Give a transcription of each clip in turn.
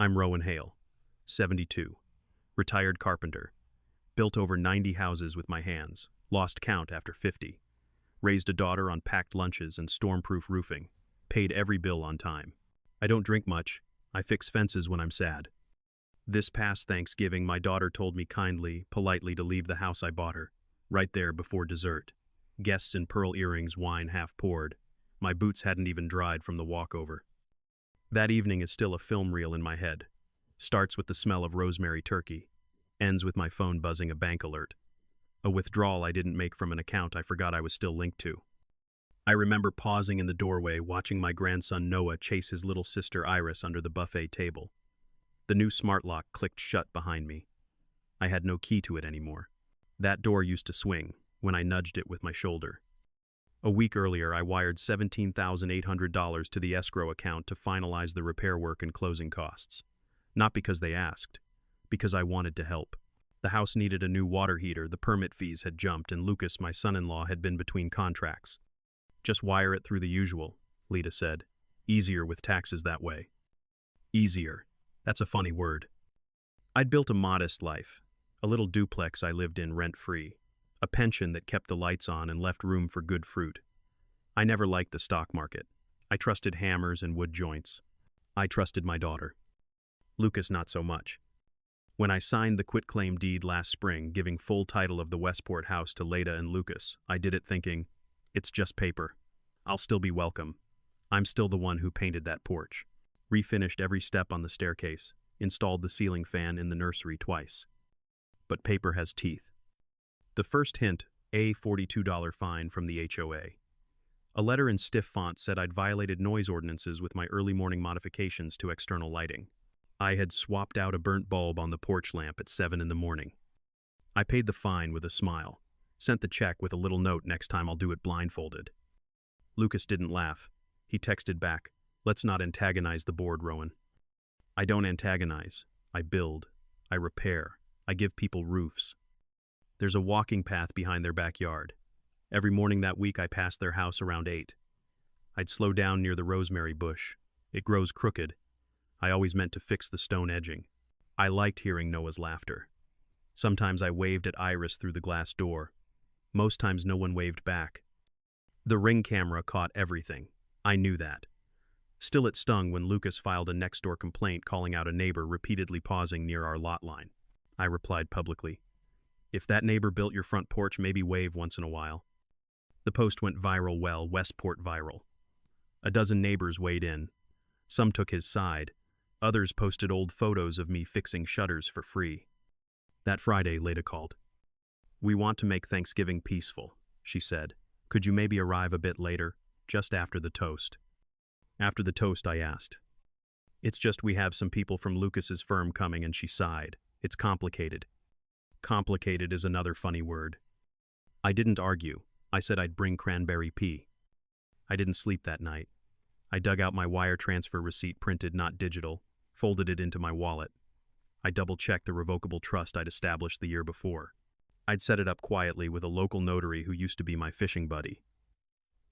I'm Rowan Hale, 72, retired carpenter, built over 90 houses with my hands, lost count after 50, raised a daughter on packed lunches and stormproof roofing, paid every bill on time. I don't drink much, I fix fences when I'm sad. This past Thanksgiving, my daughter told me kindly, politely to leave the house I bought her, right there before dessert. Guests in pearl earrings, wine half poured. My boots hadn't even dried from the walkover. That evening is still a film reel in my head. Starts with the smell of rosemary turkey, ends with my phone buzzing a bank alert. A withdrawal I didn't make from an account I forgot I was still linked to. I remember pausing in the doorway, watching my grandson Noah chase his little sister Iris under the buffet table. The new smart lock clicked shut behind me. I had no key to it anymore. That door used to swing when I nudged it with my shoulder. A week earlier, I wired $17,800 to the escrow account to finalize the repair work and closing costs. Not because they asked, because I wanted to help. The house needed a new water heater, the permit fees had jumped, and Lucas, my son-in-law, had been between contracts. Just wire it through the usual, Lita said. Easier with taxes that way. Easier. That's a funny word. I'd built a modest life, a little duplex I lived in rent-free, a pension that kept the lights on and left room for good fruit. I never liked the stock market. I trusted hammers and wood joints. I trusted my daughter. Lucas not so much. When I signed the quitclaim deed last spring, giving full title of the Westport house to Leda and Lucas, I did it thinking, it's just paper. I'll still be welcome. I'm still the one who painted that porch, refinished every step on the staircase, installed the ceiling fan in the nursery twice. But paper has teeth. The first hint, a $42 fine from the HOA. A letter in stiff font said I'd violated noise ordinances with my early morning modifications to external lighting. I had swapped out a burnt bulb on the porch lamp at 7 in the morning. I paid the fine with a smile, sent the check with a little note next time I'll do it blindfolded. Lucas didn't laugh. He texted back, let's not antagonize the board, Rowan. I don't antagonize. I build. I repair. I give people roofs. There's a walking path behind their backyard. Every morning that week I passed their house around 8. I'd slow down near the rosemary bush. It grows crooked. I always meant to fix the stone edging. I liked hearing Noah's laughter. Sometimes I waved at Iris through the glass door. Most times no one waved back. The Ring camera caught everything. I knew that. Still it stung when Lucas filed a next-door complaint calling out a neighbor repeatedly pausing near our lot line. I replied publicly, if that neighbor built your front porch, maybe wave once in a while. The post went viral, Westport viral. A dozen neighbors weighed in. Some took his side. Others posted old photos of me fixing shutters for free. That Friday, Leda called. We want to make Thanksgiving peaceful, she said. Could you maybe arrive a bit later, just after the toast? After the toast, I asked. It's just we have some people from Lucas's firm coming, and she sighed. It's complicated. Complicated is another funny word. I didn't argue. I said I'd bring cranberry pea. I didn't sleep that night. I dug out my wire transfer receipt, printed, not digital, folded it into my wallet. I double-checked the revocable trust I'd established the year before. I'd set it up quietly with a local notary who used to be my fishing buddy.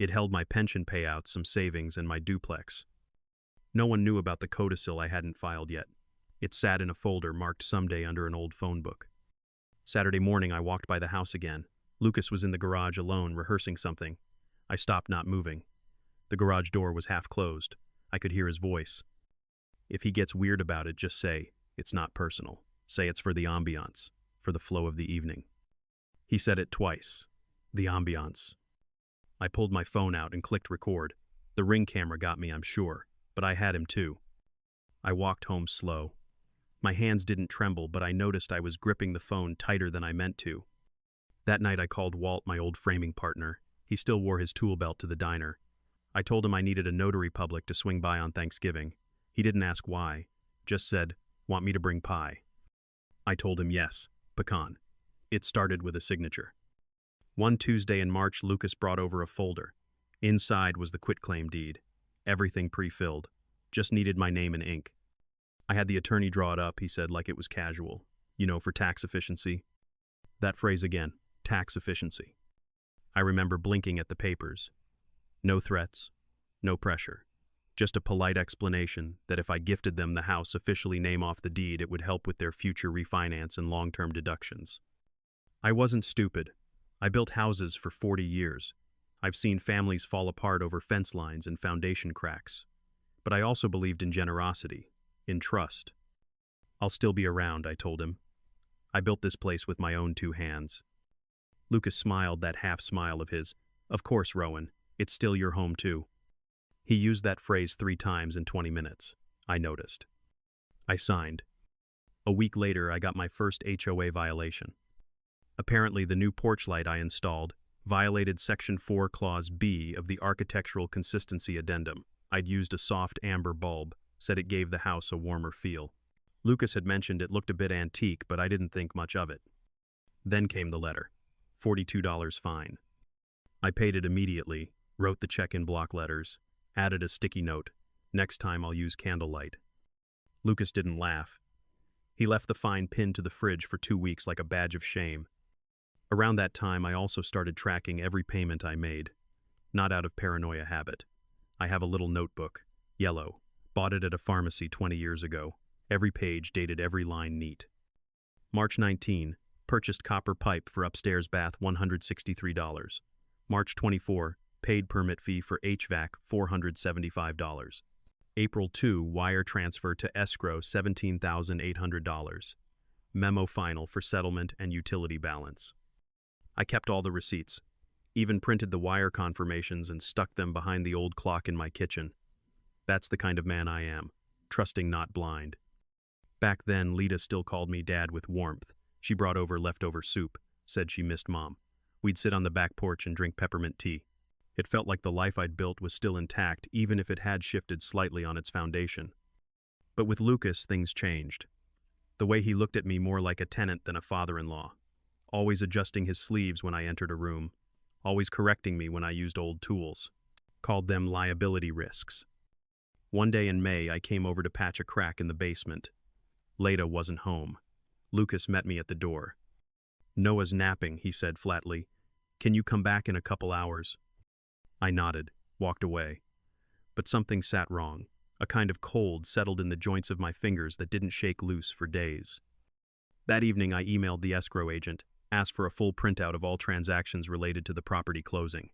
It held my pension payouts, some savings, and my duplex. No one knew about the codicil I hadn't filed yet. It sat in a folder marked someday under an old phone book. Saturday morning, I walked by the house again. Lucas was in the garage alone, rehearsing something. I stopped, not moving. The garage door was half closed. I could hear his voice. If he gets weird about it, just say, it's not personal. Say it's for the ambiance, for the flow of the evening. He said it twice. The ambiance. I pulled my phone out and clicked record. The Ring camera got me, I'm sure, but I had him too. I walked home slow. My hands didn't tremble, but I noticed I was gripping the phone tighter than I meant to. That night I called Walt, my old framing partner. He still wore his tool belt to the diner. I told him I needed a notary public to swing by on Thanksgiving. He didn't ask why, just said, want me to bring pie? I told him yes, pecan. It started with a signature. One Tuesday in March, Lucas brought over a folder. Inside was the quitclaim deed. Everything pre-filled. Just needed my name and ink. I had the attorney draw it up, he said, like it was casual. You know, for tax efficiency. That phrase again, tax efficiency. I remember blinking at the papers. No threats, no pressure. Just a polite explanation that if I gifted them the house officially name off the deed, it would help with their future refinance and long-term deductions. I wasn't stupid. I built houses for 40 years. I've seen families fall apart over fence lines and foundation cracks. But I also believed in generosity, in trust. I'll still be around, I told him. I built this place with my own 2 hands. Lucas smiled that half smile of his. Of course, Rowan, it's still your home too. He used that phrase 3 times in 20 minutes. I noticed. I signed. A week later, I got my first HOA violation. Apparently, the new porch light I installed violated Section 4 Clause B of the Architectural Consistency Addendum. I'd used a soft amber bulb, said it gave the house a warmer feel. Lucas had mentioned it looked a bit antique, but I didn't think much of it. Then came the letter. $42 fine. I paid it immediately, wrote the check in block letters, added a sticky note. Next time I'll use candlelight. Lucas didn't laugh. He left the fine pinned to the fridge for 2 weeks like a badge of shame. Around that time, I also started tracking every payment I made. Not out of paranoia habit. I have a little notebook, yellow. Bought it at a pharmacy 20 years ago. Every page dated, every line neat. March 19, purchased copper pipe for upstairs bath, $163. March 24, paid permit fee for HVAC, $475. April 2, wire transfer to escrow, $17,800. Memo final for settlement and utility balance. I kept all the receipts, even printed the wire confirmations and stuck them behind the old clock in my kitchen. That's the kind of man I am, trusting not blind. Back then, Lita still called me Dad with warmth. She brought over leftover soup, said she missed Mom. We'd sit on the back porch and drink peppermint tea. It felt like the life I'd built was still intact, even if it had shifted slightly on its foundation. But with Lucas, things changed. The way he looked at me more like a tenant than a father-in-law. Always adjusting his sleeves when I entered a room. Always correcting me when I used old tools. Called them liability risks. One day in May, I came over to patch a crack in the basement. Leda wasn't home. Lucas met me at the door. Noah's napping, he said flatly. Can you come back in a couple hours? I nodded, walked away. But something sat wrong. A kind of cold settled in the joints of my fingers that didn't shake loose for days. That evening, I emailed the escrow agent, asked for a full printout of all transactions related to the property closing.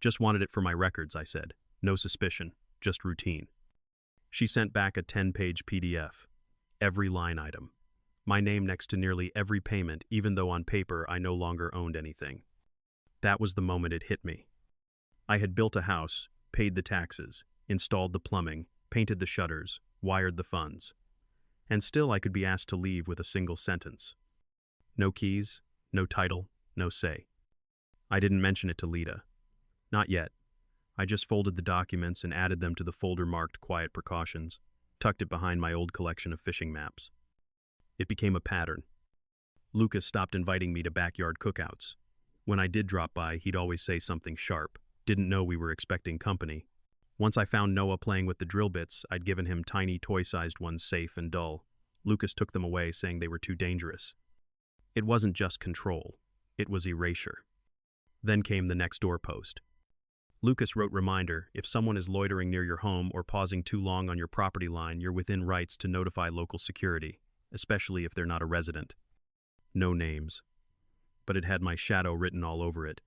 Just wanted it for my records, I said. No suspicion, just routine. She sent back a 10-page PDF. Every line item. My name next to nearly every payment, even though on paper I no longer owned anything. That was the moment it hit me. I had built a house, paid the taxes, installed the plumbing, painted the shutters, wired the funds. And still I could be asked to leave with a single sentence. No keys, no title, no say. I didn't mention it to Lita. Not yet. I just folded the documents and added them to the folder marked Quiet Precautions, tucked it behind my old collection of fishing maps. It became a pattern. Lucas stopped inviting me to backyard cookouts. When I did drop by, he'd always say something sharp. Didn't know we were expecting company. Once I found Noah playing with the drill bits, I'd given him tiny toy-sized ones, safe and dull. Lucas took them away, saying they were too dangerous. It wasn't just control. It was erasure. Then came the next door post. Lucas wrote, reminder, if someone is loitering near your home or pausing too long on your property line, you're within rights to notify local security, especially if they're not a resident. No names. But it had my shadow written all over it.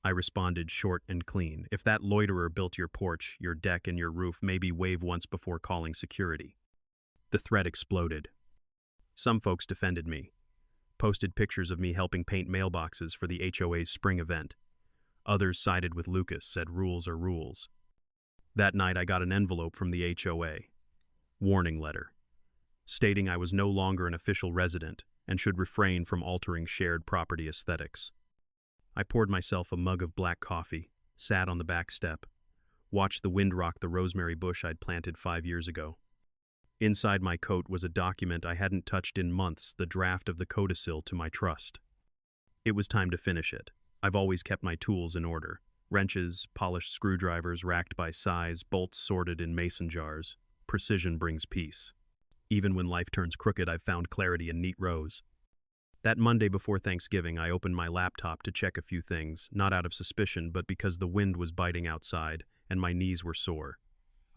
I responded short and clean. If that loiterer built your porch, your deck, and your roof, maybe wave once before calling security. The thread exploded. Some folks defended me. Posted pictures of me helping paint mailboxes for the HOA's spring event. Others sided with Lucas, said rules are rules. That night I got an envelope from the HOA. Warning letter. Stating I was no longer an official resident and should refrain from altering shared property aesthetics. I poured myself a mug of black coffee, sat on the back step, watched the wind rock the rosemary bush I'd planted 5 years ago. Inside my coat was a document I hadn't touched in months, the draft of the codicil to my trust. It was time to finish it. I've always kept my tools in order. Wrenches, polished screwdrivers racked by size, bolts sorted in mason jars. Precision brings peace. Even when life turns crooked, I've found clarity in neat rows. That Monday before Thanksgiving, I opened my laptop to check a few things, not out of suspicion, but because the wind was biting outside and my knees were sore.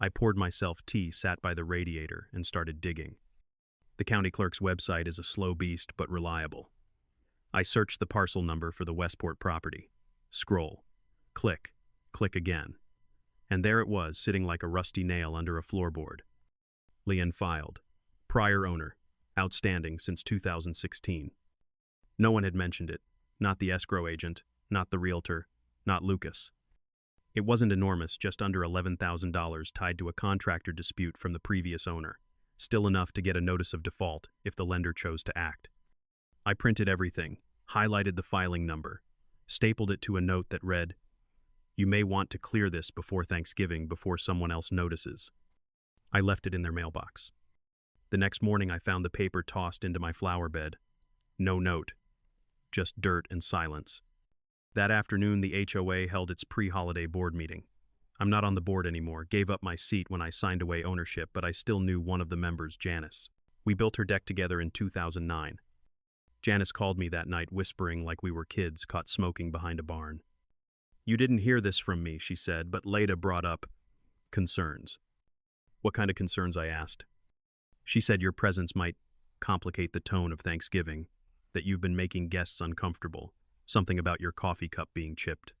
I poured myself tea, sat by the radiator, and started digging. The county clerk's website is a slow beast but reliable. I searched the parcel number for the Westport property. Scroll. Click. Click again. And there it was, sitting like a rusty nail under a floorboard. Lien filed. Prior owner. Outstanding since 2016. No one had mentioned it. Not the escrow agent, not the realtor, not Lucas. It wasn't enormous, just under $11,000 tied to a contractor dispute from the previous owner. Still enough to get a notice of default if the lender chose to act. I printed everything, highlighted the filing number, stapled it to a note that read, "You may want to clear this before Thanksgiving before someone else notices." I left it in their mailbox. The next morning I found the paper tossed into my flower bed. No note. Just dirt and silence. That afternoon the HOA held its pre-holiday board meeting. I'm not on the board anymore, gave up my seat when I signed away ownership, but I still knew one of the members, Janice. We built her deck together in 2009. Janice called me that night, whispering like we were kids caught smoking behind a barn. "You didn't hear this from me," she said, but Leda brought up concerns. "What kind of concerns?" I asked. She said your presence might complicate the tone of Thanksgiving, that you've been making guests uncomfortable, something about your coffee cup being chipped.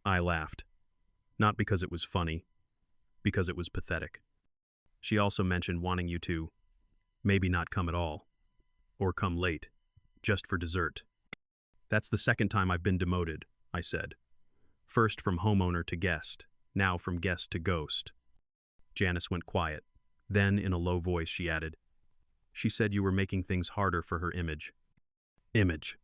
I laughed. Not because it was funny, because it was pathetic. She also mentioned wanting you to maybe not come at all, or come late, just for dessert. "That's the second time I've been demoted," I said. "First from homeowner to guest, now from guest to ghost." Janice went quiet. Then, in a low voice, she added, "She said you were making things harder for her image." Image.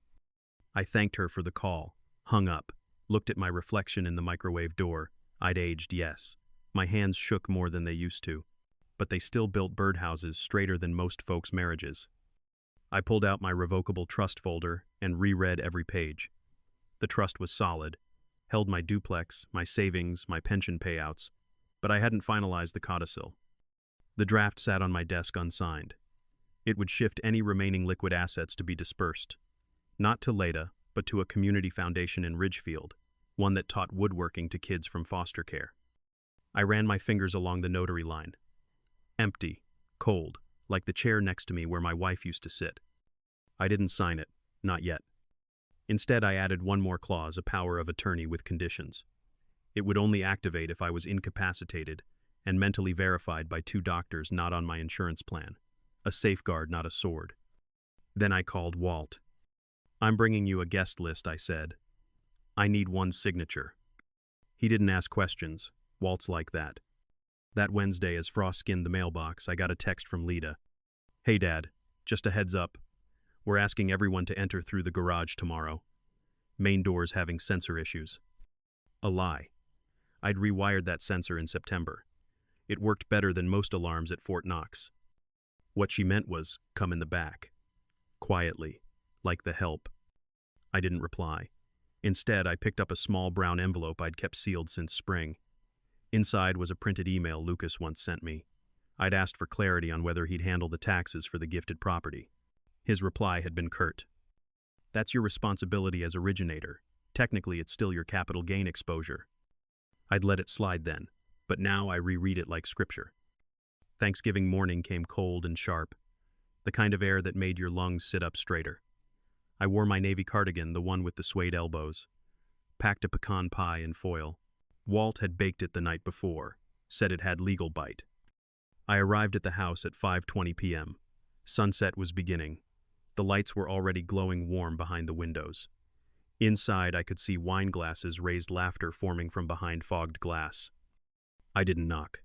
I thanked her for the call, hung up, looked at my reflection in the microwave door. I'd aged, yes. My hands shook more than they used to, but they still built birdhouses straighter than most folks' marriages. I pulled out my revocable trust folder and reread every page. The trust was solid, held my duplex, my savings, my pension payouts, but I hadn't finalized the codicil. The draft sat on my desk unsigned. It would shift any remaining liquid assets to be dispersed, not to Leda, but to a community foundation in Ridgefield, one that taught woodworking to kids from foster care. I ran my fingers along the notary line. Empty, cold, like the chair next to me where my wife used to sit. I didn't sign it, not yet. Instead, I added one more clause, a power of attorney with conditions. It would only activate if I was incapacitated and mentally verified by 2 doctors not on my insurance plan. A safeguard, not a sword. Then I called Walt. "I'm bringing you a guest list," I said. "I need one signature." He didn't ask questions. Walt's like that. That Wednesday, as Frost skinned the mailbox, I got a text from Leda. "Hey Dad, just a heads up. We're asking everyone to enter through the garage tomorrow. Main door's having sensor issues." A lie. I'd rewired that sensor in September. It worked better than most alarms at Fort Knox. What she meant was, come in the back. Quietly, like the help. I didn't reply. Instead, I picked up a small brown envelope I'd kept sealed since spring. Inside was a printed email Lucas once sent me. I'd asked for clarity on whether he'd handle the taxes for the gifted property. His reply had been curt. "That's your responsibility as originator. Technically, it's still your capital gain exposure." I'd let it slide then, but now I reread it like scripture. Thanksgiving morning came cold and sharp, the kind of air that made your lungs sit up straighter. I wore my navy cardigan, the one with the suede elbows, packed a pecan pie in foil. Walt had baked it the night before, said it had legal bite. I arrived at the house at 5:20 p.m. Sunset was beginning. The lights were already glowing warm behind the windows. Inside, I could see wine glasses, raised laughter forming from behind fogged glass. I didn't knock.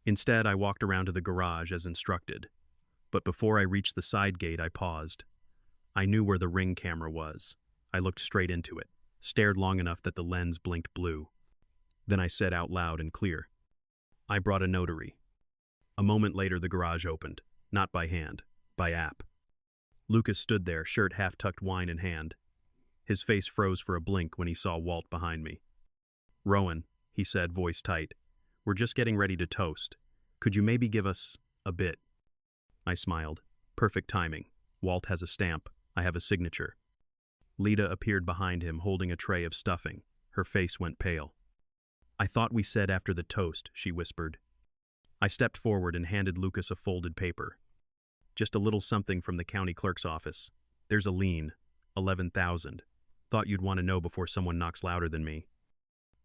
Instead, I walked around to the garage as instructed. But before I reached the side gate, I paused. I knew where the Ring camera was. I looked straight into it, stared long enough that the lens blinked blue. Then I said out loud and clear, "I brought a notary." A moment later, the garage opened, not by hand, by app. Lucas stood there, shirt half-tucked, wine in hand. His face froze for a blink when he saw Walt behind me. "Rowan," he said, voice tight, "we're just getting ready to toast. Could you maybe give us a bit?" I smiled. Perfect timing. Walt has a stamp. I have a signature. Leda appeared behind him, holding a tray of stuffing. Her face went pale. "I thought we said after the toast," she whispered. I stepped forward and handed Lucas a folded paper. Just a little something from the county clerk's office. There's a lien, 11,000. Thought you'd want to know before someone knocks louder than me.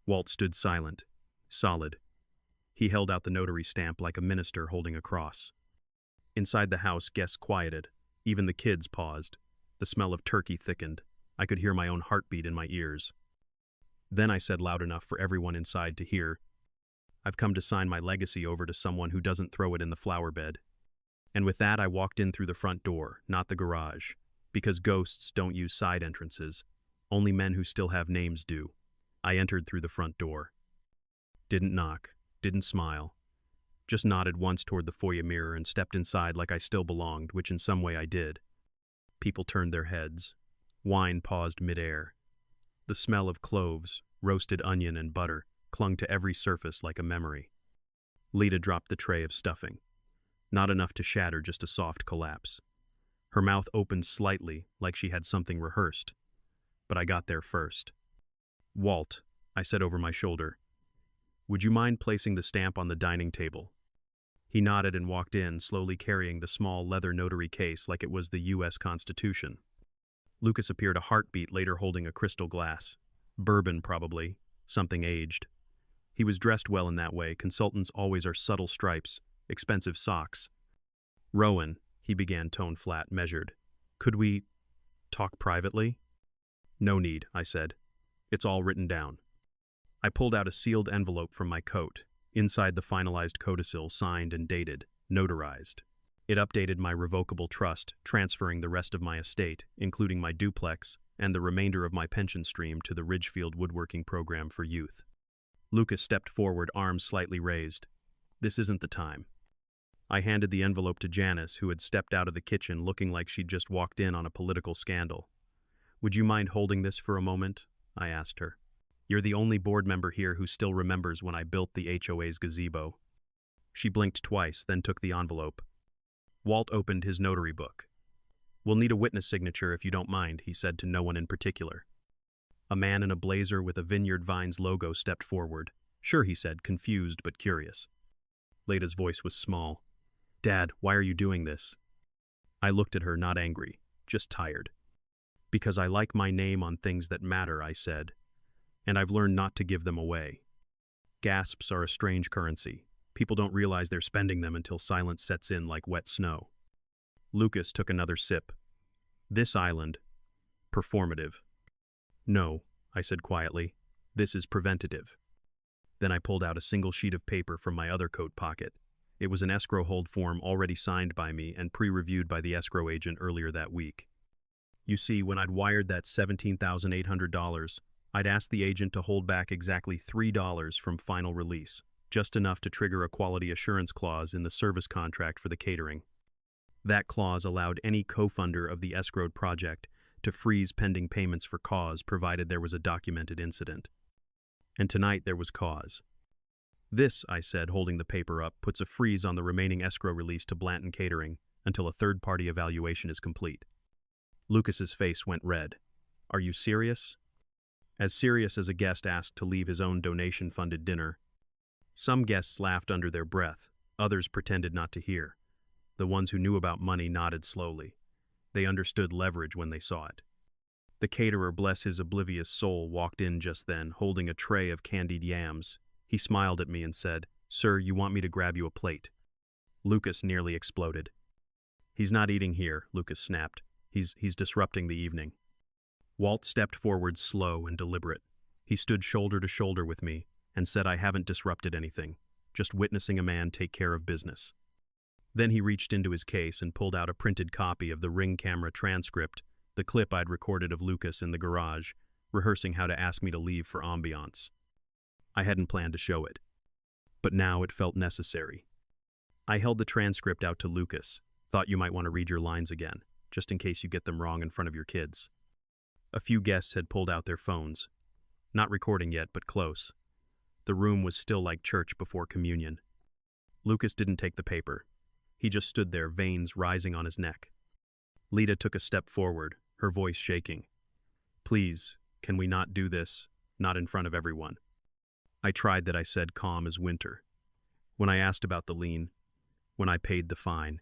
Walt stood silent, solid. He held out the notary stamp like a minister holding a cross. Inside the house, guests quieted. Even the kids paused. The smell of turkey thickened. I could hear my own heartbeat in my ears. Then I said loud enough for everyone inside to hear, "I've come to sign my legacy over to someone who doesn't throw it in the flower bed." And with that, I walked in through the front door, not the garage, because ghosts don't use side entrances. Only men who still have names do. I entered through the front door. Didn't knock, didn't smile. Just nodded once toward the foyer mirror and stepped inside like I still belonged, which in some way I did. People turned their heads. Wine paused midair. The smell of cloves, roasted onion, and butter clung to every surface like a memory. Lita dropped the tray of stuffing. Not enough to shatter, just a soft collapse. Her mouth opened slightly, like she had something rehearsed. But I got there first. "Walt," I said over my shoulder, "would you mind placing the stamp on the dining table?" He nodded and walked in, slowly carrying the small leather notary case like it was the U.S. Constitution. Lucas appeared a heartbeat later holding a crystal glass. Bourbon, probably. Something aged. He was dressed well in that way. Consultants always are subtle stripes, expensive socks. "Rowan," he began, tone flat, measured. "Could we talk privately?" "No need," I said. "It's all written down." I pulled out a sealed envelope from my coat. Inside the finalized codicil, signed and dated, notarized. It updated my revocable trust, transferring the rest of my estate, including my duplex, and the remainder of my pension stream to the Ridgefield Woodworking Program for Youth. Lucas stepped forward, arms slightly raised. "This isn't the time." I handed the envelope to Janice, who had stepped out of the kitchen looking like she'd just walked in on a political scandal. "Would you mind holding this for a moment?" I asked her. "You're the only board member here who still remembers when I built the HOA's gazebo." She blinked twice, then took the envelope. Walt opened his notary book. "We'll need a witness signature if you don't mind," he said to no one in particular. A man in a blazer with a Vineyard Vines logo stepped forward. "Sure," he said, confused but curious. Lada's voice was small. "Dad, why are you doing this?" I looked at her, not angry, just tired. "Because I like my name on things that matter," I said. "And I've learned not to give them away." Gasps are a strange currency. People don't realize they're spending them until silence sets in like wet snow. Lucas took another sip. "This island, performative." "No," I said quietly. "This is preventative." Then I pulled out a single sheet of paper from my other coat pocket. It was an escrow hold form already signed by me and pre-reviewed by the escrow agent earlier that week. You see, when I'd wired that $17,800, I'd asked the agent to hold back exactly $3 from final release, just enough to trigger a quality assurance clause in the service contract for the catering. That clause allowed any co-funder of the escrowed project to freeze pending payments for cause provided there was a documented incident. And tonight there was cause. "This," I said, holding the paper up, "puts a freeze on the remaining escrow release to Blanton Catering until a third-party evaluation is complete." Lucas's face went red. "Are you serious?" As serious as a guest asked to leave his own donation-funded dinner. Some guests laughed under their breath. Others pretended not to hear. The ones who knew about money nodded slowly. They understood leverage when they saw it. The caterer, bless his oblivious soul, walked in just then, holding a tray of candied yams. He smiled at me and said, "Sir, you want me to grab you a plate?" Lucas nearly exploded. "He's not eating here," Lucas snapped. He's disrupting the evening." Walt stepped forward, slow and deliberate. He stood shoulder to shoulder with me and said, "I haven't disrupted anything, just witnessing a man take care of business." Then he reached into his case and pulled out a printed copy of the Ring camera transcript, the clip I'd recorded of Lucas in the garage, rehearsing how to ask me to leave for ambiance. I hadn't planned to show it, but now it felt necessary. I held the transcript out to Lucas. "Thought you might want to read your lines again, just in case you get them wrong in front of your kids." A few guests had pulled out their phones. Not recording yet, but close. The room was still like church before communion. Lucas didn't take the paper. He just stood there, veins rising on his neck. Lita took a step forward, her voice shaking. "Please, can we not do this? Not in front of everyone." I tried that, I said, calm as winter. When I asked about the lien, when I paid the fine,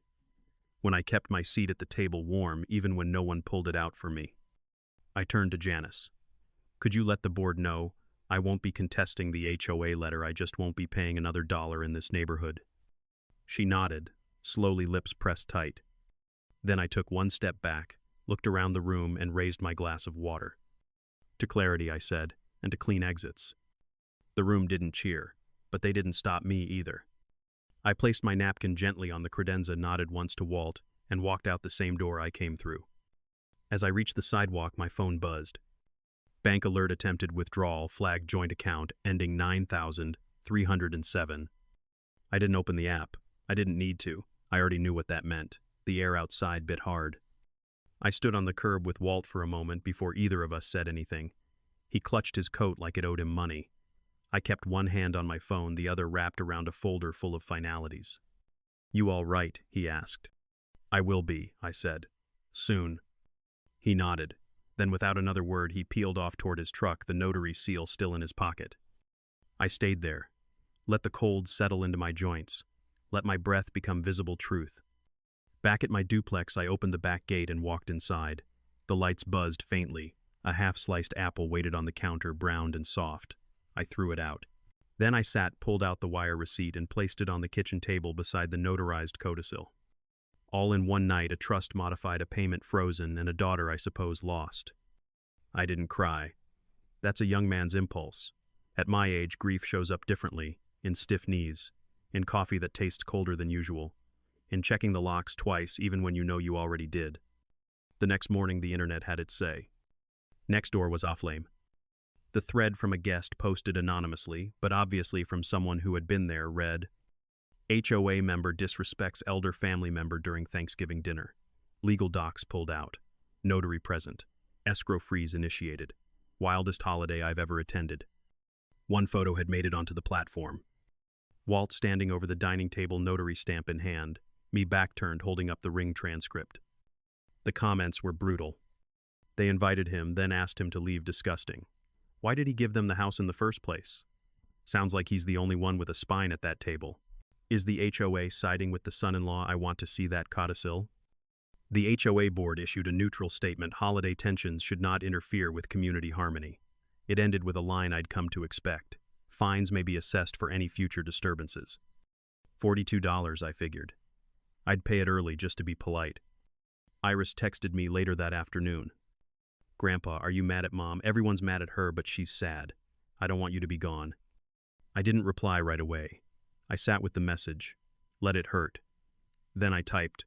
when I kept my seat at the table warm even when no one pulled it out for me. I turned to Janice. Could you let the board know I won't be contesting the HOA letter, I just won't be paying another dollar in this neighborhood? She nodded, slowly, lips pressed tight. Then I took one step back, looked around the room, and raised my glass of water. To clarity, I said, and to clean exits. The room didn't cheer, but they didn't stop me either. I placed my napkin gently on the credenza, nodded once to Walt, and walked out the same door I came through. As I reached the sidewalk, my phone buzzed. Bank alert, attempted withdrawal, flagged joint account, ending 9,307. I didn't open the app. I didn't need to. I already knew what that meant. The air outside bit hard. I stood on the curb with Walt for a moment before either of us said anything. He clutched his coat like it owed him money. I kept one hand on my phone, the other wrapped around a folder full of finalities. You all right? He asked. I will be, I said. Soon. He nodded. Then without another word, he peeled off toward his truck, the notary seal still in his pocket. I stayed there. Let the cold settle into my joints. Let my breath become visible truth. Back at my duplex, I opened the back gate and walked inside. The lights buzzed faintly. A half-sliced apple waited on the counter, browned and soft. I threw it out. Then I sat, pulled out the wire receipt, and placed it on the kitchen table beside the notarized codicil. All in one night, a trust modified, a payment frozen, and a daughter, I suppose, lost. I didn't cry. That's a young man's impulse. At my age, grief shows up differently, in stiff knees, in coffee that tastes colder than usual, in checking the locks twice even when you know you already did. The next morning, the internet had its say. Next door was aflame. The thread from a guest posted anonymously, but obviously from someone who had been there, read, HOA member disrespects elder family member during Thanksgiving dinner. Legal docs pulled out. Notary present. Escrow freeze initiated. Wildest holiday I've ever attended. One photo had made it onto the platform. Walt standing over the dining table, notary stamp in hand, me back turned, holding up the ring transcript. The comments were brutal. They invited him, then asked him to leave. Disgusting. Why did he give them the house in the first place? Sounds like he's the only one with a spine at that table. Is the HOA siding with the son-in-law? I want to see that codicil. The HOA board issued a neutral statement. Holiday tensions should not interfere with community harmony. It ended with a line I'd come to expect. Fines may be assessed for any future disturbances. $42, I figured. I'd pay it early just to be polite. Iris texted me later that afternoon. Grandpa, are you mad at Mom? Everyone's mad at her, but she's sad. I don't want you to be gone. I didn't reply right away. I sat with the message. Let it hurt. Then I typed,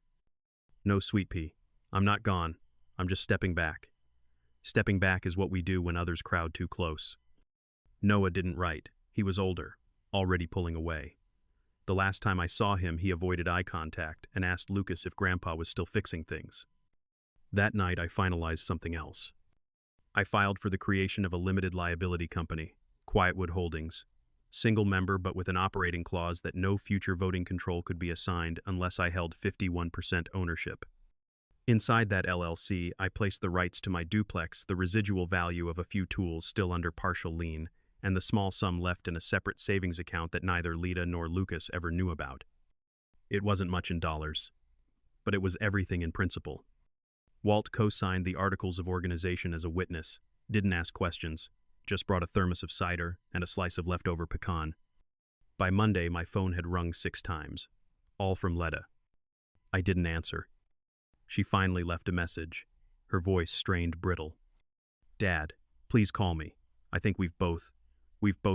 No, sweet pea. I'm not gone. I'm just stepping back. Stepping back is what we do when others crowd too close. Noah didn't write. He was older, already pulling away. The last time I saw him, he avoided eye contact and asked Lucas if Grandpa was still fixing things. That night, I finalized something else. I filed for the creation of a limited liability company, Quietwood Holdings, single member but with an operating clause that no future voting control could be assigned unless I held 51% ownership. Inside that LLC, I placed the rights to my duplex, the residual value of a few tools still under partial lien, and the small sum left in a separate savings account that neither Lita nor Lucas ever knew about. It wasn't much in dollars, but it was everything in principle. Walt co-signed the Articles of Organization as a witness, didn't ask questions, just brought a thermos of cider and a slice of leftover pecan. By Monday, my phone had rung 6 times, all from Letta. I didn't answer. She finally left a message, her voice strained, brittle. Dad, please call me. I think we've both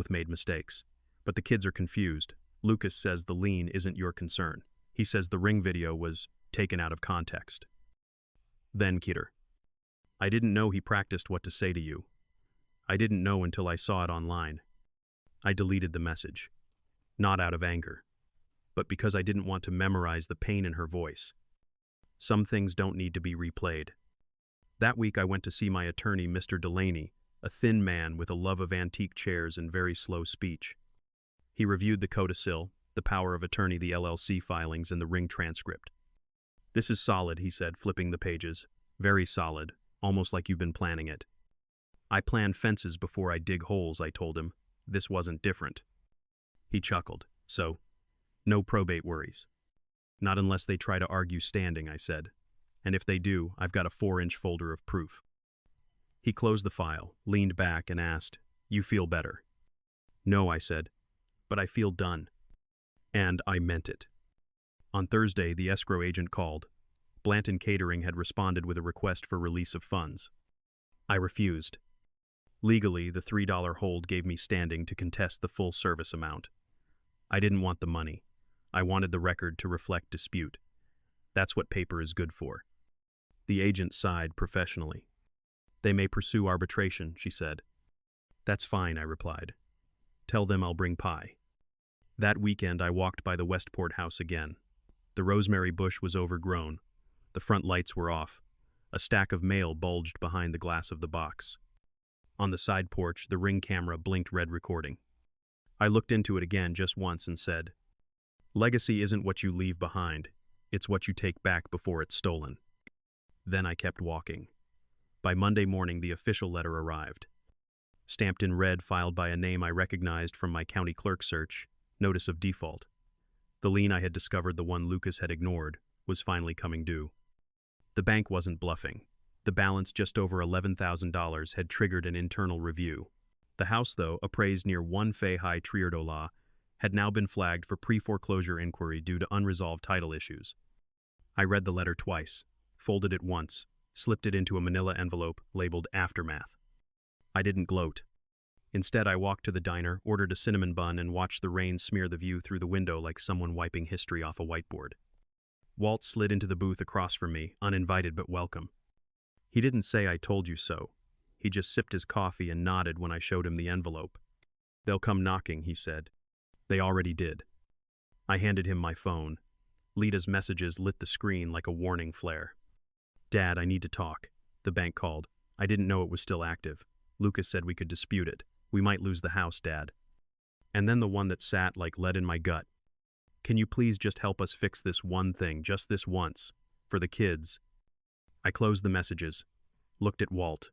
made mistakes. But the kids are confused. Lucas says the lien isn't your concern. He says the ring video was taken out of context. Then, Kidder, I didn't know he practiced what to say to you. I didn't know until I saw it online. I deleted the message. Not out of anger, but because I didn't want to memorize the pain in her voice. Some things don't need to be replayed. That week I went to see my attorney, Mr. Delaney, a thin man with a love of antique chairs and very slow speech. He reviewed the codicil, the power of attorney, the LLC filings, and the ring transcript. This is solid, he said, flipping the pages. Very solid, almost like you've been planning it. I plan fences before I dig holes, I told him. This wasn't different. He chuckled. So, No probate worries. Not unless they try to argue standing, I said. And if they do, I've got a 4-inch folder of proof. He closed the file, leaned back, and asked, "You feel better?" "No," I said, "but I feel done." And I meant it. On Thursday, the escrow agent called. Blanton Catering had responded with a request for release of funds. I refused. Legally, the $3 hold gave me standing to contest the full service amount. I didn't want the money. I wanted the record to reflect dispute. That's what paper is good for. The agent sighed professionally. "They may pursue arbitration," she said. "That's fine," I replied. "Tell them I'll bring pie." That weekend, I walked by the Westport house again. The rosemary bush was overgrown. The front lights were off. A stack of mail bulged behind the glass of the box. On the side porch, the Ring camera blinked red recording. I looked into it again just once and said, "Legacy isn't what you leave behind. It's what you take back before it's stolen." Then I kept walking. By Monday morning, the official letter arrived. Stamped in red, filed by a name I recognized from my county clerk search, notice of default. The lien I had discovered, the one Lucas had ignored, was finally coming due. The bank wasn't bluffing. The balance, just over $11,000, had triggered an internal review. The house, though, appraised near 1 Fay High Triardola, had now been flagged for pre-foreclosure inquiry due to unresolved title issues. I read the letter twice, folded it once, slipped it into a manila envelope labeled Aftermath. I didn't gloat. Instead, I walked to the diner, ordered a cinnamon bun, and watched the rain smear the view through the window like someone wiping history off a whiteboard. Walt slid into the booth across from me, uninvited but welcome. He didn't say "I told you so." He just sipped his coffee and nodded when I showed him the envelope. "They'll come knocking," he said. They already did. I handed him my phone. Lita's messages lit the screen like a warning flare. "Dad, I need to talk." The bank called. I didn't know it was still active. Lucas said we could dispute it. We might lose the house, Dad. And then the one that sat like lead in my gut. "Can you please just help us fix this one thing, just this once? For the kids." I closed the messages, looked at Walt.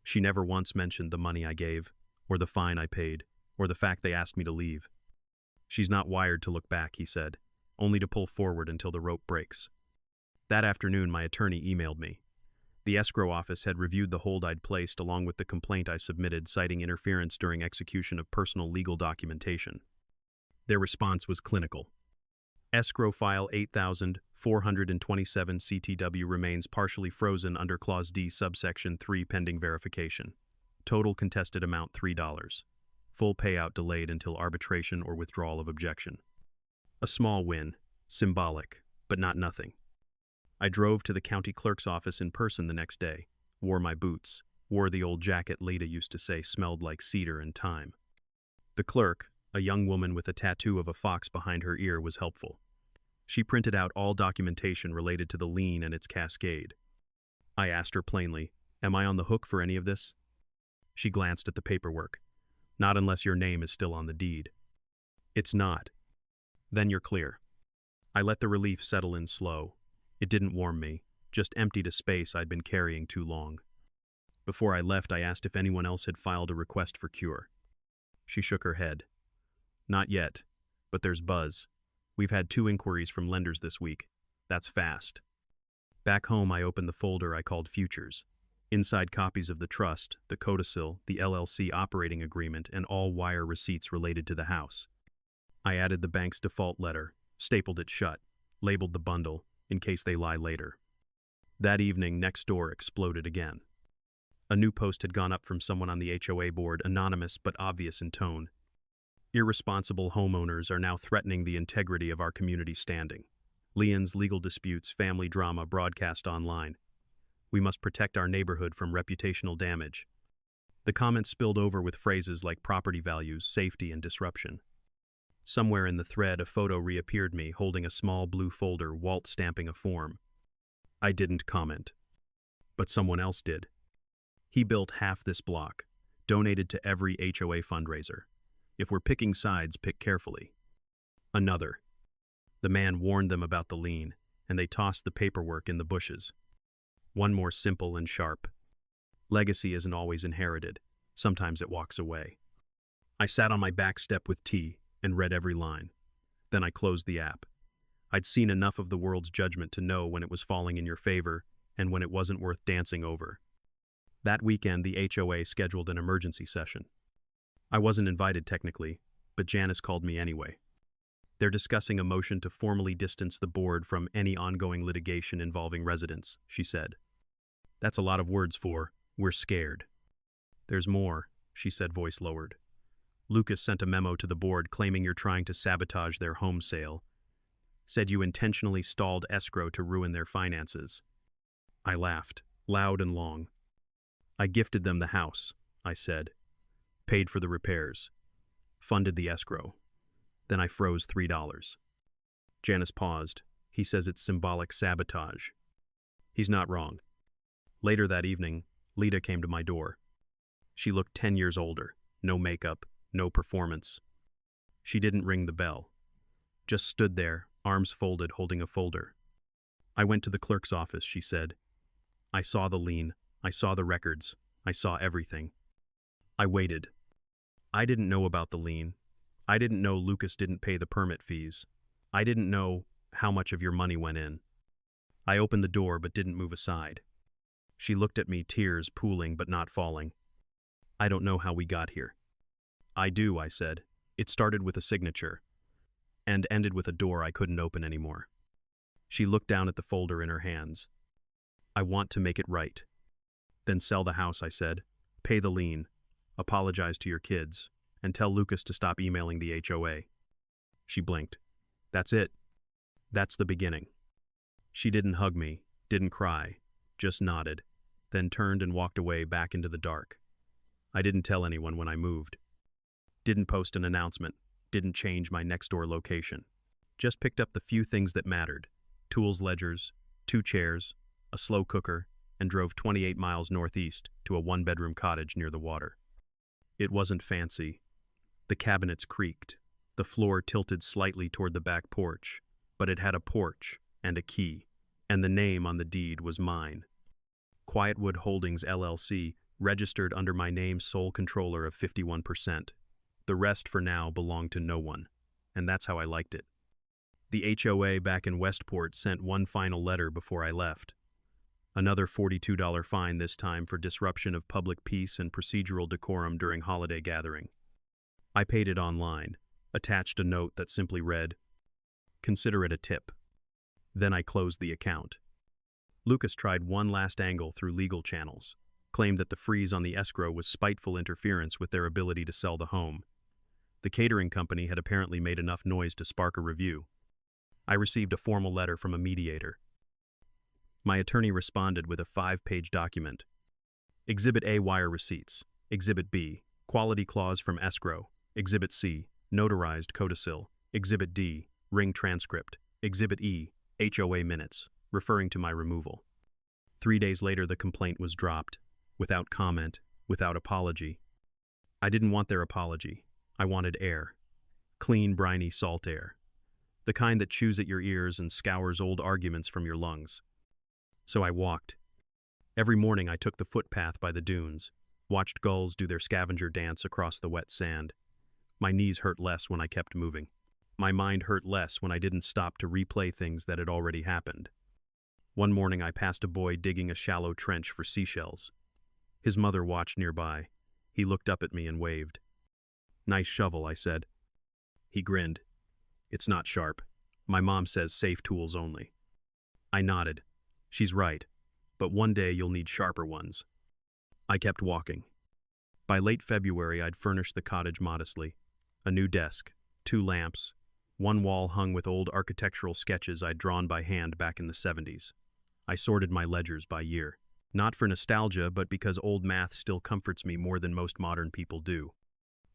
She never once mentioned the money I gave, or the fine I paid, or the fact they asked me to leave. "She's not wired to look back," he said, "only to pull forward until the rope breaks." That afternoon, my attorney emailed me. The escrow office had reviewed the hold I'd placed along with the complaint I submitted citing interference during execution of personal legal documentation. Their response was clinical. Escrow file 8427 CTW remains partially frozen under Clause D subsection 3 pending verification. Total contested amount $3. Full payout delayed until arbitration or withdrawal of objection. A small win, symbolic, but not nothing. I drove to the county clerk's office in person the next day, wore my boots, wore the old jacket Lita used to say smelled like cedar and thyme. The clerk, a young woman with a tattoo of a fox behind her ear, was helpful. She printed out all documentation related to the lien and its cascade. I asked her plainly, "Am I on the hook for any of this?" She glanced at the paperwork. "Not unless your name is still on the deed." "It's not." "Then you're clear." I let the relief settle in slow. It didn't warm me, just emptied a space I'd been carrying too long. Before I left, I asked if anyone else had filed a request for cure. She shook her head. "Not yet, but there's buzz. We've had 2 inquiries from lenders this week. That's fast." Back home, I opened the folder I called Futures. Inside, copies of the trust, the codicil, the LLC operating agreement, and all wire receipts related to the house. I added the bank's default letter, stapled it shut, labeled the bundle, in case they lie later. That evening, Nextdoor exploded again. A new post had gone up from someone on the HOA board, anonymous but obvious in tone. "Irresponsible homeowners are now threatening the integrity of our community standing. Liens, legal disputes, family drama broadcast online. We must protect our neighborhood from reputational damage." The comments spilled over with phrases like property values, safety, and disruption. Somewhere in the thread, a photo reappeared me holding a small blue folder, Walt stamping a form. I didn't comment. But someone else did. He built half this block, donated to every HOA fundraiser. If we're picking sides, pick carefully. Another. The man warned them about the lien, and they tossed the paperwork in the bushes. One more simple and sharp. Legacy isn't always inherited. Sometimes it walks away. I sat on my back step with tea and read every line. Then I closed the app. I'd seen enough of the world's judgment to know when it was falling in your favor and when it wasn't worth dancing over. That weekend, the HOA scheduled an emergency session. I wasn't invited technically, but Janice called me anyway. They're discussing a motion to formally distance the board from any ongoing litigation involving residents, she said. That's a lot of words for, we're scared. There's more, she said, voice lowered. Lucas sent a memo to the board claiming you're trying to sabotage their home sale. Said you intentionally stalled escrow to ruin their finances. I laughed, loud and long. I gifted them the house, I said. Paid for the repairs. Funded the escrow. Then I froze $3. Janice paused. He says it's symbolic sabotage. He's not wrong. Later that evening, Lita came to my door. She looked 10 years older. No makeup, no performance. She didn't ring the bell. Just stood there, arms folded, holding a folder. I went to the clerk's office, she said. I saw the lien. I saw the records. I saw everything. I waited. I didn't know about the lien. I didn't know Lucas didn't pay the permit fees. I didn't know how much of your money went in. I opened the door but didn't move aside. She looked at me, tears pooling but not falling. I don't know how we got here. I do, I said. It started with a signature and ended with a door I couldn't open anymore. She looked down at the folder in her hands. I want to make it right. Then sell the house, I said. Pay the lien. Apologize to your kids. And tell Lucas to stop emailing the HOA. She blinked. That's it. That's the beginning. She didn't hug me, didn't cry, just nodded, then turned and walked away back into the dark. I didn't tell anyone when I moved. Didn't post an announcement, didn't change my next-door location. Just picked up the few things that mattered. Tools ledgers, 2 chairs, a slow cooker, and drove 28 miles northeast to a 1-bedroom cottage near the water. It wasn't fancy. The cabinets creaked. The floor tilted slightly toward the back porch, but it had a porch and a key, and the name on the deed was mine. Quietwood Holdings, LLC, registered under my name, sole controller of 51%. The rest for now belonged to no one, and that's how I liked it. The HOA back in Westport sent one final letter before I left. Another $42 fine, this time for disruption of public peace and procedural decorum during holiday gathering. I paid it online, attached a note that simply read, "Consider it a tip." Then I closed the account. Lucas tried one last angle through legal channels, claimed that the freeze on the escrow was spiteful interference with their ability to sell the home. The catering company had apparently made enough noise to spark a review. I received a formal letter from a mediator. My attorney responded with a 5-page document. Exhibit A, wire receipts. Exhibit B, quality clause from escrow. Exhibit C, notarized codicil. Exhibit D, ring transcript. Exhibit E, HOA minutes, referring to my removal. 3 days later, the complaint was dropped, without comment, without apology. I didn't want their apology. I wanted air. Clean, briny salt air. The kind that chews at your ears and scours old arguments from your lungs. So I walked. Every morning I took the footpath by the dunes, watched gulls do their scavenger dance across the wet sand. My knees hurt less when I kept moving. My mind hurt less when I didn't stop to replay things that had already happened. One morning I passed a boy digging a shallow trench for seashells. His mother watched nearby. He looked up at me and waved. "Nice shovel," I said. He grinned. "It's not sharp. My mom says safe tools only." I nodded. She's right, but one day you'll need sharper ones. I kept walking. By late February, I'd furnished the cottage modestly. A new desk, 2 lamps, one wall hung with old architectural sketches I'd drawn by hand back in the 70s. I sorted my ledgers by year. Not for nostalgia, but because old math still comforts me more than most modern people do.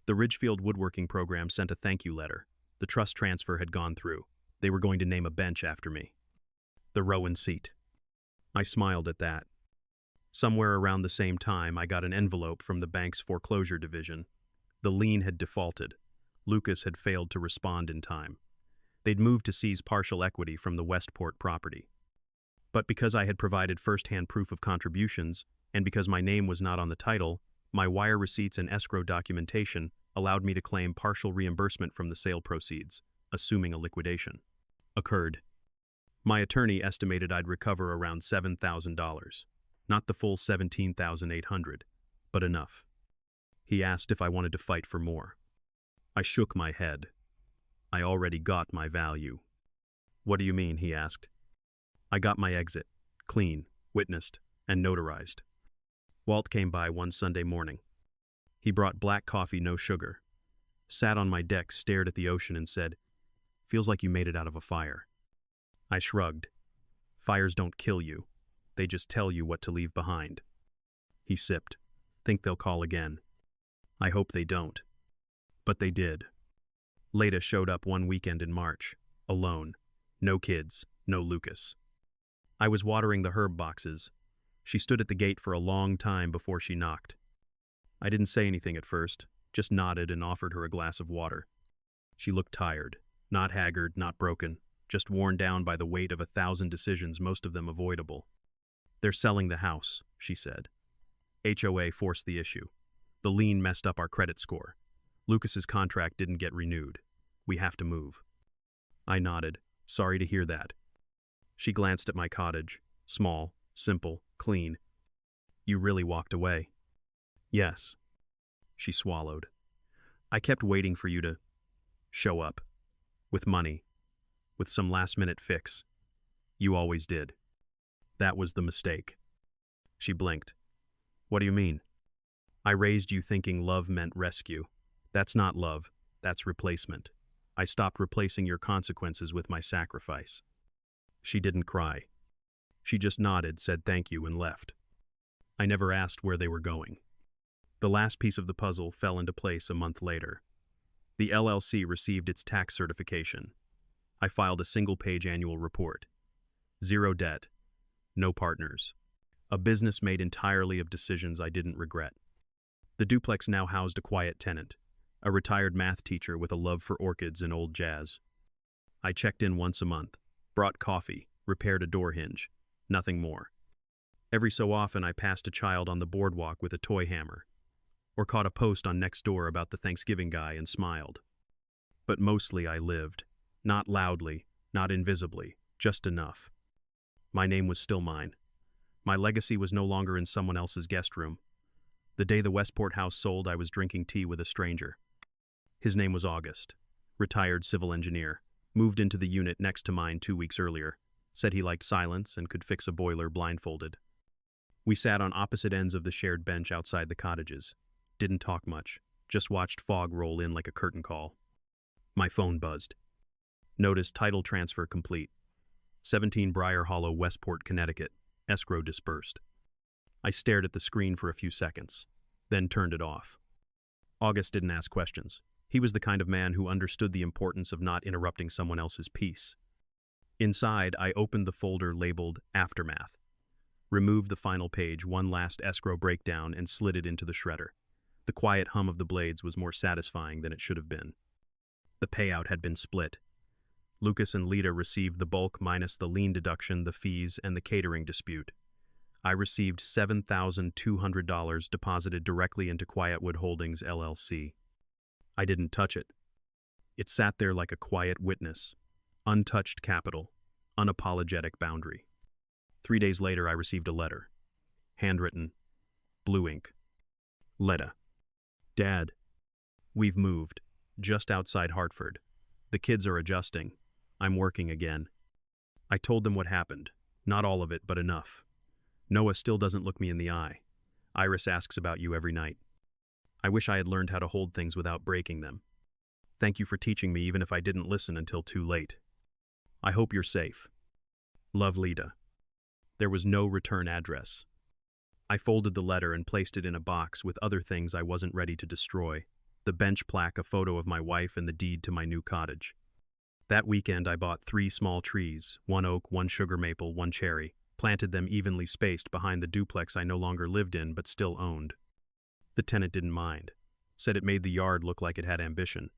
The Ridgefield Woodworking Program sent a thank you letter. The trust transfer had gone through. They were going to name a bench after me. The Rowan seat. I smiled at that. Somewhere around the same time, I got an envelope from the bank's foreclosure division. The lien had defaulted. Lucas had failed to respond in time. They'd moved to seize partial equity from the Westport property. But because I had provided first-hand proof of contributions, and because my name was not on the title, my wire receipts and escrow documentation allowed me to claim partial reimbursement from the sale proceeds, assuming a liquidation, occurred. My attorney estimated I'd recover around $7,000, not the full $17,800, but enough. He asked if I wanted to fight for more. I shook my head. I already got my value. What do you mean? He asked. I got my exit, clean, witnessed, and notarized. Walt came by one Sunday morning. He brought black coffee, no sugar, sat on my deck, stared at the ocean, and said, "Feels like you made it out of a fire." I shrugged. Fires don't kill you. They just tell you what to leave behind. He sipped. Think they'll call again. I hope they don't. But they did. Leda showed up one weekend in March, alone. No kids, no Lucas. I was watering the herb boxes. She stood at the gate for a long time before she knocked. I didn't say anything at first, just nodded and offered her a glass of water. She looked tired, not haggard, not broken, just worn down by the weight of 1,000 decisions, most of them avoidable. "They're selling the house," she said. "HOA forced the issue. The lien messed up our credit score. Lucas's contract didn't get renewed. We have to move." I nodded. "Sorry to hear that." She glanced at my cottage. Small, simple, clean. "You really walked away?" "Yes." She swallowed. "I kept waiting for you to show up. With money. With some last-minute fix. You always did. That was the mistake." She blinked. "What do you mean?" "I raised you thinking love meant rescue. That's not love. That's replacement. I stopped replacing your consequences with my sacrifice." She didn't cry. She just nodded, said thank you, and left. I never asked where they were going. The last piece of the puzzle fell into place a month later. The LLC received its tax certification. I filed a single-page annual report. 0 debt. No partners. A business made entirely of decisions I didn't regret. The duplex now housed a quiet tenant, a retired math teacher with a love for orchids and old jazz. I checked in once a month, brought coffee, repaired a door hinge. Nothing more. Every so often I passed a child on the boardwalk with a toy hammer, or caught a post on Nextdoor about the Thanksgiving guy and smiled. But mostly I lived. Not loudly, not invisibly, just enough. My name was still mine. My legacy was no longer in someone else's guest room. The day the Westport house sold, I was drinking tea with a stranger. His name was August. Retired civil engineer. Moved into the unit next to mine 2 weeks earlier. Said he liked silence and could fix a boiler blindfolded. We sat on opposite ends of the shared bench outside the cottages. Didn't talk much. Just watched fog roll in like a curtain call. My phone buzzed. Notice title transfer complete. 17 Briar Hollow, Westport, Connecticut. Escrow dispersed. I stared at the screen for a few seconds, then turned it off. August didn't ask questions. He was the kind of man who understood the importance of not interrupting someone else's peace. Inside, I opened the folder labeled Aftermath, removed the final page, one last escrow breakdown, and slid it into the shredder. The quiet hum of the blades was more satisfying than it should have been. The payout had been split. Lucas and Leda received the bulk minus the lien deduction, the fees, and the catering dispute. I received $7,200 deposited directly into Quietwood Holdings, LLC. I didn't touch it. It sat there like a quiet witness. Untouched capital. Unapologetic boundary. 3 days later, I received a letter. Handwritten. Blue ink. Leda. Dad. We've moved. Just outside Hartford. The kids are adjusting. I'm working again. I told them what happened. Not all of it, but enough. Noah still doesn't look me in the eye. Iris asks about you every night. I wish I had learned how to hold things without breaking them. Thank you for teaching me, even if I didn't listen until too late. I hope you're safe. Love, Leda. There was no return address. I folded the letter and placed it in a box with other things I wasn't ready to destroy. The bench plaque, a photo of my wife, and the deed to my new cottage. That weekend I bought 3 small trees, 1 oak, 1 sugar maple, 1 cherry, planted them evenly spaced behind the duplex I no longer lived in but still owned. The tenant didn't mind, said it made the yard look like it had ambition.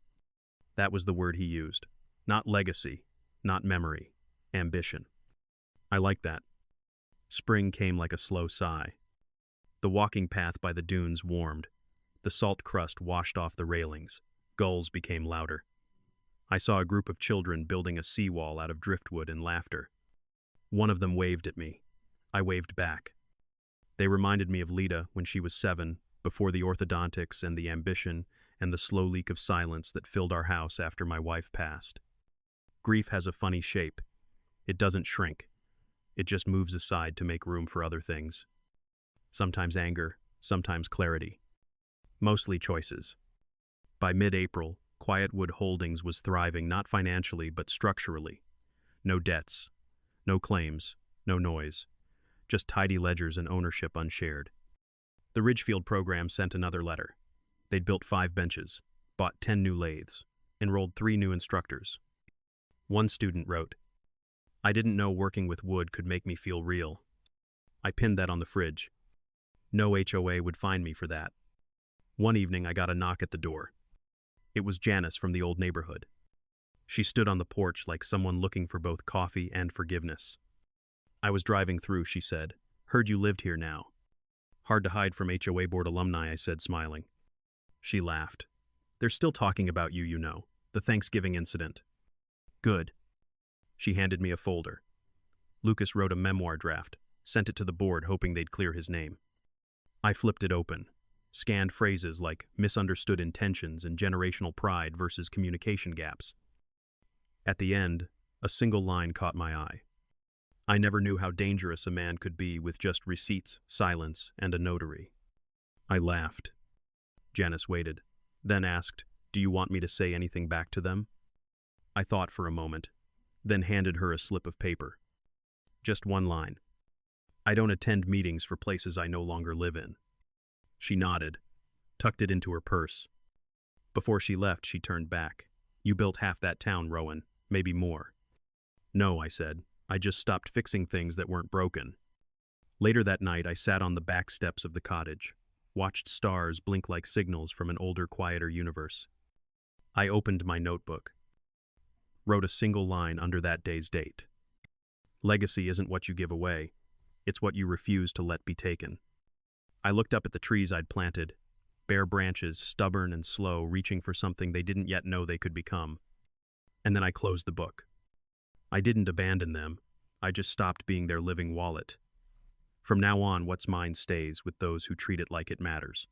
That was the word he used. Not legacy, not memory, ambition. I liked that. Spring came like a slow sigh. The walking path by the dunes warmed. The salt crust washed off the railings. Gulls became louder. I saw a group of children building a seawall out of driftwood and laughter. One of them waved at me. I waved back. They reminded me of Lita when she was 7, before the orthodontics and the ambition and the slow leak of silence that filled our house after my wife passed. Grief has a funny shape. It doesn't shrink. It just moves aside to make room for other things. Sometimes anger, sometimes clarity. Mostly choices. By mid-April, Quietwood Holdings was thriving not financially but structurally. No debts, no claims, no noise. Just tidy ledgers and ownership unshared. The Ridgefield program sent another letter. They'd built 5 benches, bought 10 new lathes, enrolled 3 new instructors. One student wrote, "I didn't know working with wood could make me feel real." I pinned that on the fridge. No HOA would find me for that. One evening I got a knock at the door. It was Janice from the old neighborhood. She stood on the porch like someone looking for both coffee and forgiveness. "I was driving through," she said. "Heard you lived here now." "Hard to hide from HOA board alumni," I said, smiling. She laughed. "They're still talking about you, you know. The Thanksgiving incident." "Good." She handed me a folder. Lucas wrote a memoir draft, sent it to the board hoping they'd clear his name. I flipped it open, scanned phrases like misunderstood intentions and generational pride versus communication gaps. At the end, a single line caught my eye. "I never knew how dangerous a man could be with just receipts, silence, and a notary." I laughed. Janice waited, then asked, "Do you want me to say anything back to them?" I thought for a moment, then handed her a slip of paper. Just one line. "I don't attend meetings for places I no longer live in." She nodded, tucked it into her purse. Before she left, she turned back. "You built half that town, Rowan, maybe more." "No," I said. "I just stopped fixing things that weren't broken." Later that night, I sat on the back steps of the cottage, watched stars blink like signals from an older, quieter universe. I opened my notebook, wrote a single line under that day's date. "Legacy isn't what you give away. It's what you refuse to let be taken." I looked up at the trees I'd planted, bare branches, stubborn and slow, reaching for something they didn't yet know they could become. And then I closed the book. I didn't abandon them. I just stopped being their living wallet. From now on, what's mine stays with those who treat it like it matters.